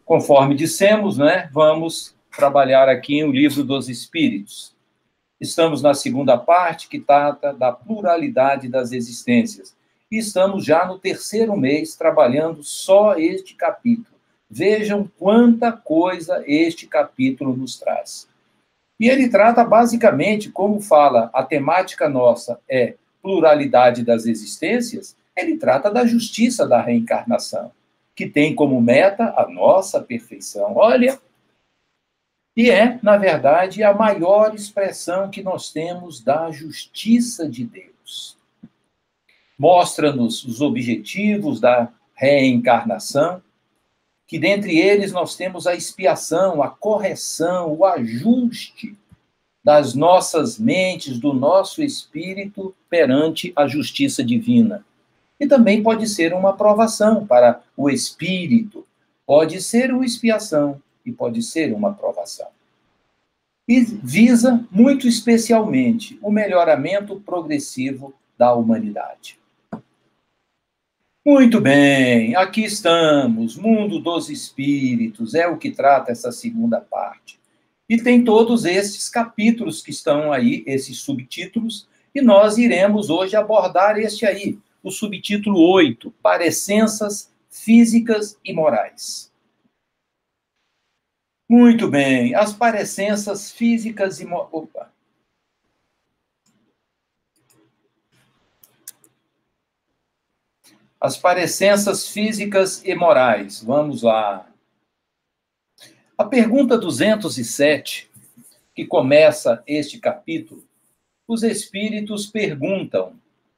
Conforme dissemos, né, vamos trabalhar aqui o Livro dos Espíritos. Estamos na segunda parte, que trata da pluralidade das existências. E estamos já no terceiro mês trabalhando só este capítulo. Vejam quanta coisa este capítulo nos traz. E ele trata basicamente, como fala, a temática nossa é pluralidade das existências, ele trata da justiça da reencarnação, que tem como meta a nossa perfeição. Olha, e é, na verdade, a maior expressão que nós temos da justiça de Deus. Mostra-nos os objetivos da reencarnação, que dentre eles nós temos a expiação, a correção, o ajuste das nossas mentes, do nosso espírito perante a justiça divina. E também pode ser uma provação para o espírito, pode ser uma expiação e pode ser uma provação. E visa, muito especialmente, o melhoramento progressivo da humanidade. Muito bem, aqui estamos, Mundo dos Espíritos, é o que trata essa segunda parte. E tem todos esses capítulos que estão aí, esses subtítulos, e nós iremos hoje abordar este aí, o subtítulo 8, Parecenças Físicas e Morais. Muito bem, as parecenças físicas e morais... Opa! As parecenças físicas e morais. Vamos lá. A pergunta 207, que começa este capítulo, os espíritos perguntam,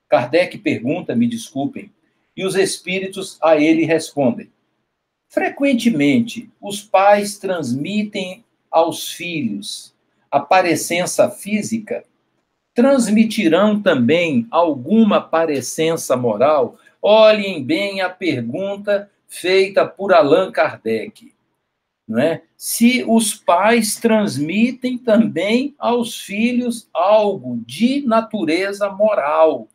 Kardec pergunta, me desculpem, e os espíritos a ele respondem. Frequentemente, os pais transmitem aos filhos a parecença física, transmitirão também alguma parecença moral? Olhem bem a pergunta feita por Allan Kardec. Não é? Se os pais transmitem também aos filhos algo de natureza moral,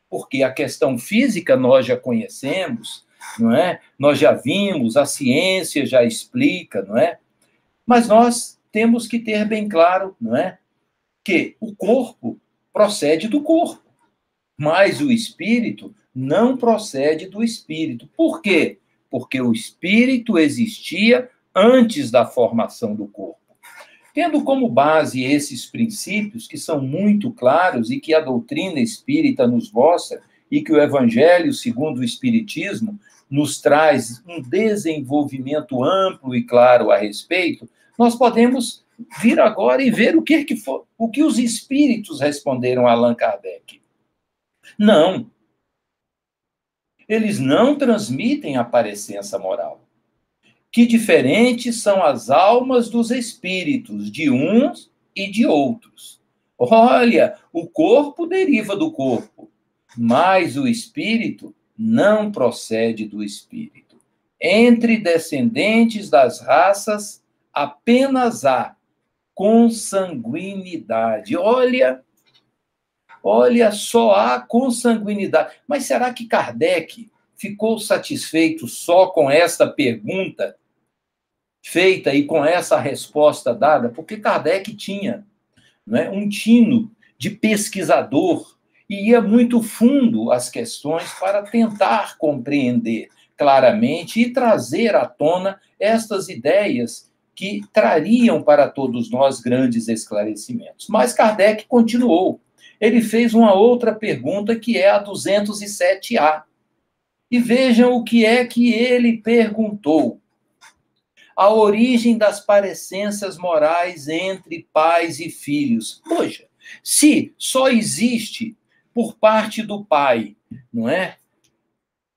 porque a questão física nós já conhecemos, não é? Nós já vimos, a ciência já explica, não é? Mas nós temos que ter bem claro, não é? Que o corpo procede do corpo, mas o espírito não procede do espírito. Por quê? Porque o espírito existia antes da formação do corpo. Tendo como base esses princípios, que são muito claros e que a doutrina espírita nos mostra, e que o Evangelho, segundo o Espiritismo, nos traz um desenvolvimento amplo e claro a respeito, nós podemos vir agora e ver o que os espíritos responderam a Allan Kardec. Não. Eles não transmitem a parecença moral. Que diferentes são as almas dos espíritos, de uns e de outros. Olha, o corpo deriva do corpo, mas o espírito não procede do espírito. Entre descendentes das raças, apenas há consanguinidade. Olha, só há consanguinidade. Mas será que Kardec ficou satisfeito só com esta pergunta feita e com essa resposta dada? Porque Kardec tinha, não é, um tino de pesquisador e ia muito fundo às questões para tentar compreender claramente e trazer à tona estas ideias que trariam para todos nós grandes esclarecimentos. Mas Kardec continuou. Ele fez uma outra pergunta, que é a 207A. E vejam o que é que ele perguntou. A origem das parecenças morais entre pais e filhos. Poxa, se só existe por parte do pai, não é?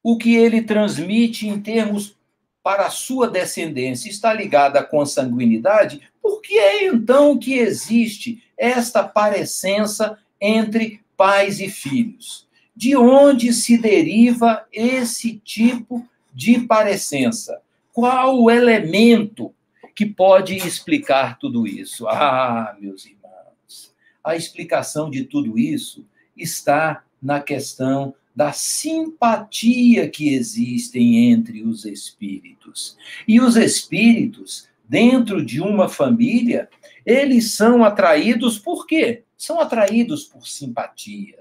O que ele transmite em termos para a sua descendência está ligado à consanguinidade, por que é então que existe esta parecença entre pais e filhos? De onde se deriva esse tipo de parecença? Qual o elemento que pode explicar tudo isso? Ah, meus irmãos, a explicação de tudo isso está na questão da simpatia que existem entre os espíritos. E os espíritos, dentro de uma família, eles são atraídos por quê? São atraídos por simpatia.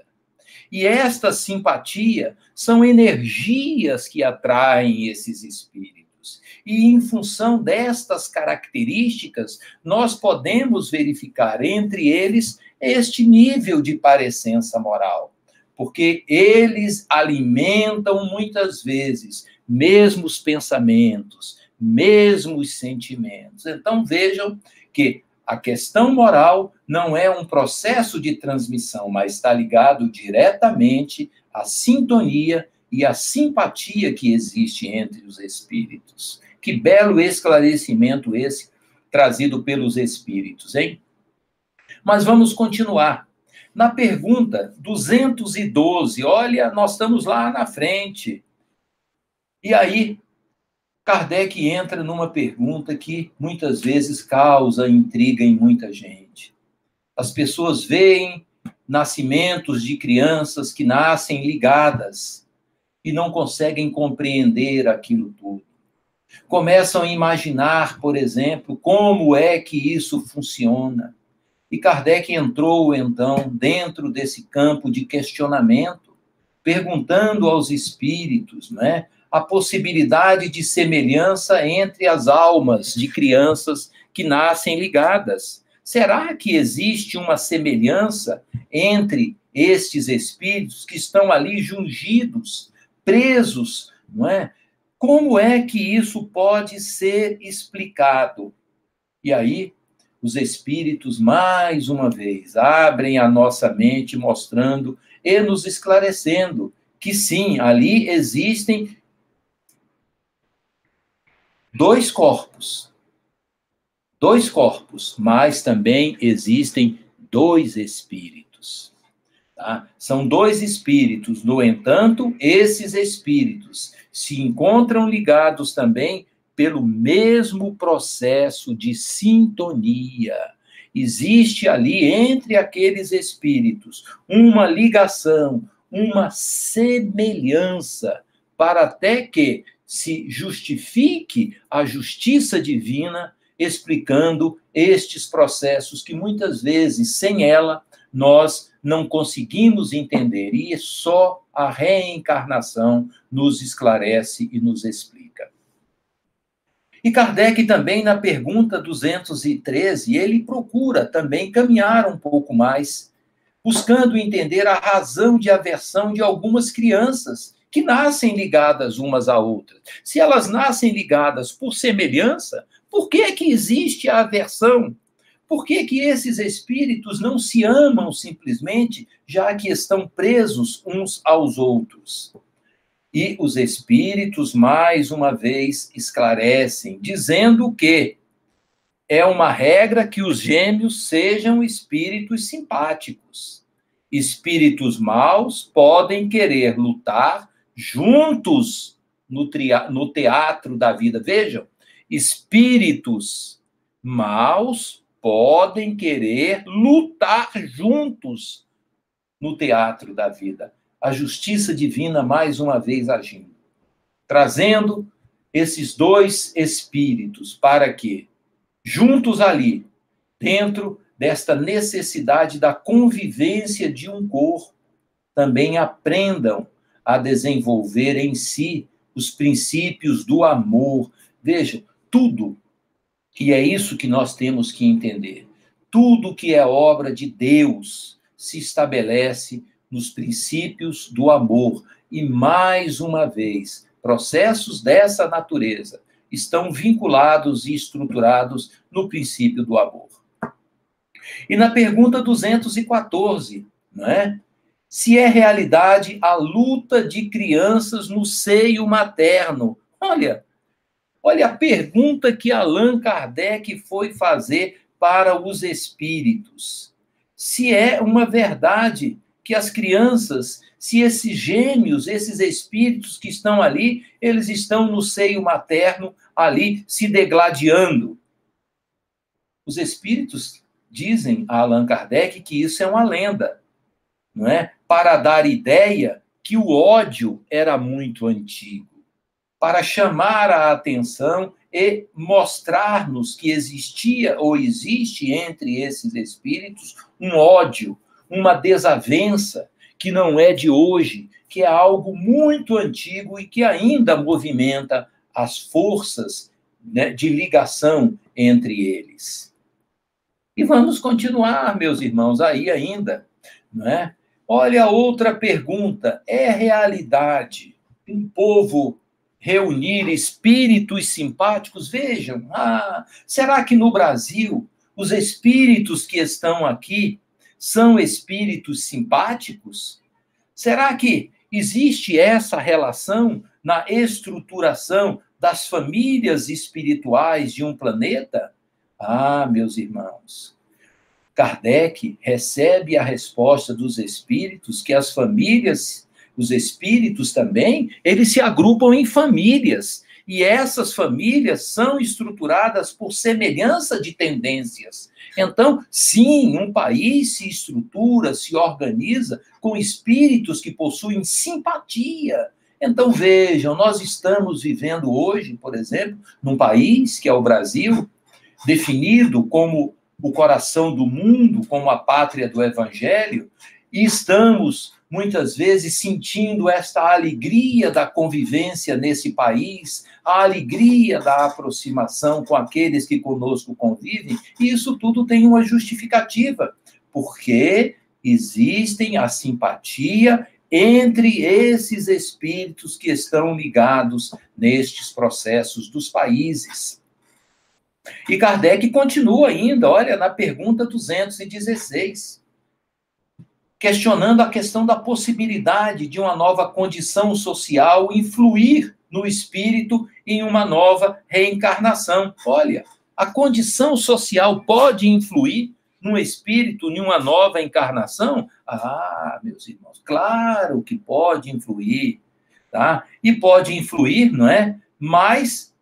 E esta simpatia são energias que atraem esses espíritos. E em função destas características, nós podemos verificar entre eles este nível de parecença moral. Porque eles alimentam muitas vezes mesmos pensamentos, mesmos sentimentos. Então vejam que a questão moral não é um processo de transmissão, mas está ligado diretamente à sintonia e à simpatia que existe entre os espíritos. Que belo esclarecimento esse trazido pelos espíritos, hein? Mas vamos continuar. Na pergunta 212, olha, nós estamos lá na frente. E aí, Kardec entra numa pergunta que muitas vezes causa intriga em muita gente. As pessoas veem nascimentos de crianças que nascem ligadas e não conseguem compreender aquilo tudo. Começam a imaginar, por exemplo, como é que isso funciona. E Kardec entrou, então, dentro desse campo de questionamento, perguntando aos espíritos, né, a possibilidade de semelhança entre as almas de crianças que nascem ligadas. Será que existe uma semelhança entre estes espíritos que estão ali jungidos, presos, não é? Como é que isso pode ser explicado? E aí, os espíritos, mais uma vez, abrem a nossa mente, mostrando e nos esclarecendo que, sim, ali existem dois corpos, mas também existem dois espíritos. Tá? São dois espíritos, no entanto, esses espíritos se encontram ligados também pelo mesmo processo de sintonia. Existe ali, entre aqueles espíritos, uma ligação, uma semelhança, para até que se justifique a justiça divina, explicando estes processos que muitas vezes, sem ela, nós não conseguimos entender, e só a reencarnação nos esclarece e nos explica. E Kardec também, na pergunta 213, ele procura também caminhar um pouco mais, buscando entender a razão de aversão de algumas crianças que nascem ligadas umas a outras. Se elas nascem ligadas por semelhança, por que que existe a aversão? Por que que esses espíritos não se amam simplesmente, já que estão presos uns aos outros? E os espíritos, mais uma vez, esclarecem, dizendo que é uma regra que os gêmeos sejam espíritos simpáticos. Espíritos maus podem querer lutar juntos no teatro da vida. Vejam, espíritos maus podem querer lutar juntos no teatro da vida. A justiça divina, mais uma vez, agindo. Trazendo esses dois espíritos para que, juntos ali, dentro desta necessidade da convivência de um corpo, também aprendam a desenvolver em si os princípios do amor. Vejam, tudo, e é isso que nós temos que entender, tudo que é obra de Deus se estabelece nos princípios do amor. E, mais uma vez, processos dessa natureza estão vinculados e estruturados no princípio do amor. E na pergunta 214, não é? Se é realidade a luta de crianças no seio materno. Olha a pergunta que Allan Kardec foi fazer para os espíritos. Se é uma verdade que as crianças, se esses gêmeos, esses espíritos que estão ali, eles estão no seio materno, ali se degladiando. Os espíritos dizem a Allan Kardec que isso é uma lenda, não é? Para dar ideia que o ódio era muito antigo, para chamar a atenção e mostrar-nos que existia ou existe entre esses espíritos um ódio, uma desavença que não é de hoje, que é algo muito antigo e que ainda movimenta as forças, né, de ligação entre eles. E vamos continuar, meus irmãos, aí ainda, não é? Olha, outra pergunta: é realidade um povo reunir espíritos simpáticos? Vejam, será que no Brasil os espíritos que estão aqui são espíritos simpáticos? Será que existe essa relação na estruturação das famílias espirituais de um planeta? Meus irmãos, Kardec recebe a resposta dos espíritos que as famílias, os espíritos também, eles se agrupam em famílias. E essas famílias são estruturadas por semelhança de tendências. Então, sim, um país se estrutura, se organiza com espíritos que possuem simpatia. Então, vejam, nós estamos vivendo hoje, por exemplo, num país que é o Brasil, definido como o coração do mundo, como a pátria do Evangelho, e estamos, muitas vezes, sentindo esta alegria da convivência nesse país, a alegria da aproximação com aqueles que conosco convivem, e isso tudo tem uma justificativa, porque existem a simpatia entre esses espíritos que estão ligados nestes processos dos países. E Kardec continua ainda, olha, na pergunta 216, questionando a questão da possibilidade de uma nova condição social influir no espírito em uma nova reencarnação. Olha, a condição social pode influir no espírito em uma nova encarnação? Meus irmãos, claro que pode influir, tá? E pode influir, não é? Mas,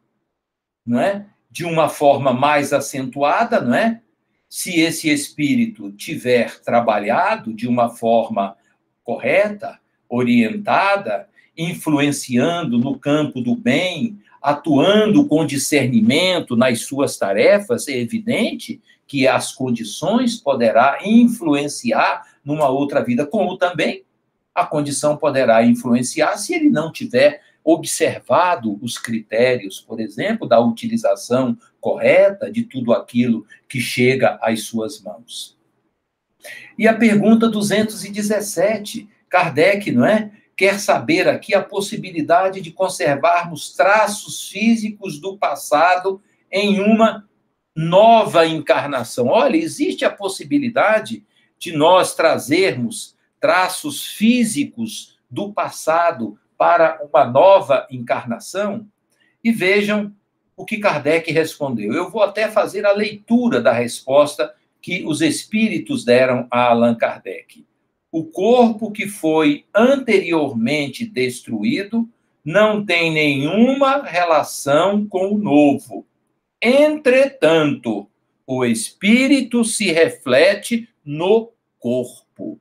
não é? De uma forma mais acentuada, não é? Se esse espírito tiver trabalhado de uma forma correta, orientada, influenciando no campo do bem, atuando com discernimento nas suas tarefas, é evidente que as condições poderá influenciar numa outra vida, como também a condição poderá influenciar se ele não tiver observado os critérios, por exemplo, da utilização correta de tudo aquilo que chega às suas mãos. E a pergunta 217, Kardec, não é? Quer saber aqui a possibilidade de conservarmos traços físicos do passado em uma nova encarnação. Olha, existe a possibilidade de nós trazermos traços físicos do passado para uma nova encarnação? E vejam o que Kardec respondeu. Eu vou até fazer a leitura da resposta que os espíritos deram a Allan Kardec. O corpo que foi anteriormente destruído não tem nenhuma relação com o novo. Entretanto, o espírito se reflete no corpo.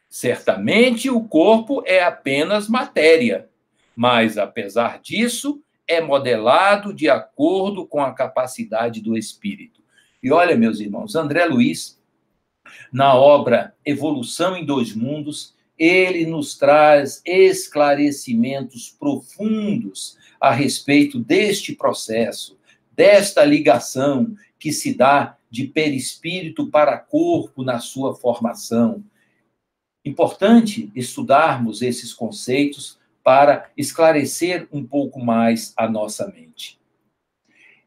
Certamente o corpo é apenas matéria, mas, apesar disso, é modelado de acordo com a capacidade do espírito. E olha, meus irmãos, André Luiz, na obra Evolução em Dois Mundos, ele nos traz esclarecimentos profundos a respeito deste processo, desta ligação que se dá de perispírito para corpo na sua formação. Importante estudarmos esses conceitos para esclarecer um pouco mais a nossa mente.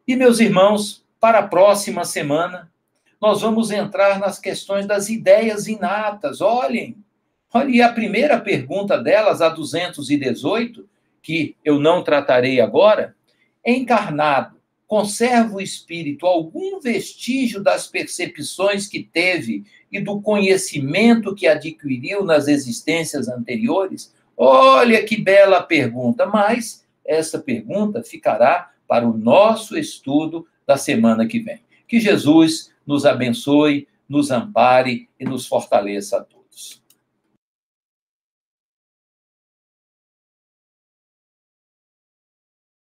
E, meus irmãos, para a próxima semana, nós vamos entrar nas questões das ideias inatas. Olhem, e a primeira pergunta delas, a 218, que eu não tratarei agora: encarnado, conserva o espírito algum vestígio das percepções que teve e do conhecimento que adquiriu nas existências anteriores? Olha que bela pergunta, mas essa pergunta ficará para o nosso estudo da semana que vem. Que Jesus nos abençoe, nos ampare e nos fortaleça a todos.